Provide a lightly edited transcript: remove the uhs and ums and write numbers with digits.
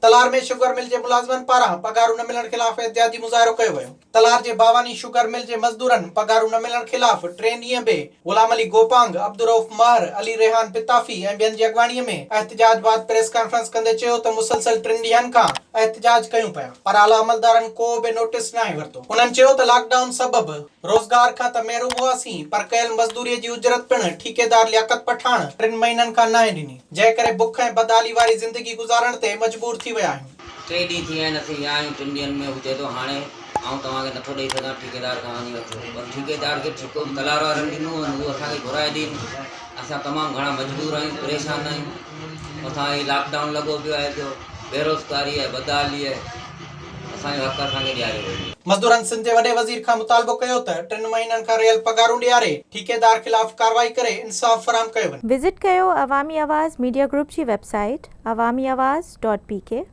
तलार में sugar mill जे मुलाज़िमनि पारां पगारूं न मिलण ख़िलाफ़ एहतिजाजी मुज़ाहिरो कयो वियो। तलार जे बावानी शुगर मिल जे मज़दूरनि पगारूं न मिलण ख़िलाफ़ 3 ॾींहं बे गुलाम अली गोपांग, अब्दुरऊफ महर, अली रेहान पिताफ़ी ऐं ॿियनि जी अॻवाणीअ में एहतिजाज बाद प्रेस कॉन्फ्रेंस कंदे चयो त मुसलसल 3 ॾींहनि खां एहतिजाज कयूं पिया, पर आला अमलदारनि को बि नोटिस नाहे वरितो। उन्हनि चयो त लॉकडाउन सबबि रोज़गार खां त महरूम हुआसीं, पर कयल मज़दूरीअ जी उजरत पिणु ठेकेदार लियाकत पठाण 3 महीननि खां नाहे ॾिनी, जंहिं करे बुख ऐं बदहाली वारी ज़िंदगी गुज़ारण ते मजबूर थी विया आहियूं। 3 ॾींहं थी विया आहिनि, असीं विया आहियूं 3 ॾींहंनि में हुजे थो हाणे ऐं तव्हांखे नथो ॾेई सघां ठेकेदार खां वञी वठो, पर ठेकेदार खे ठेको तलार वारनि ॾिनो आहिनि, उहो असांखे घुराए ॾियनि। असां तमामु घणा मजबूर आहियूं, परेशान आहियूं। असां ही लॉकडाउन लॻो पियो आहे जो बेरोज़गारी आहे, बदहाली आहे, असांजो हक़ असांखे ॾियारियो वञे। मज़दूरनि सिंध जे वॾे वज़ीर खां मुतालबो कयो त 3 महीननि खां रियल पगारूं ॾियारे ठेकेदार ख़िलाफ़ कार्रवाई करे इंसाफ़ फराहम कयो वञे। विज़िट कयो अवामी आवाज़ मीडिया ग्रुप जी वेबसाइट awamiawaz.pk।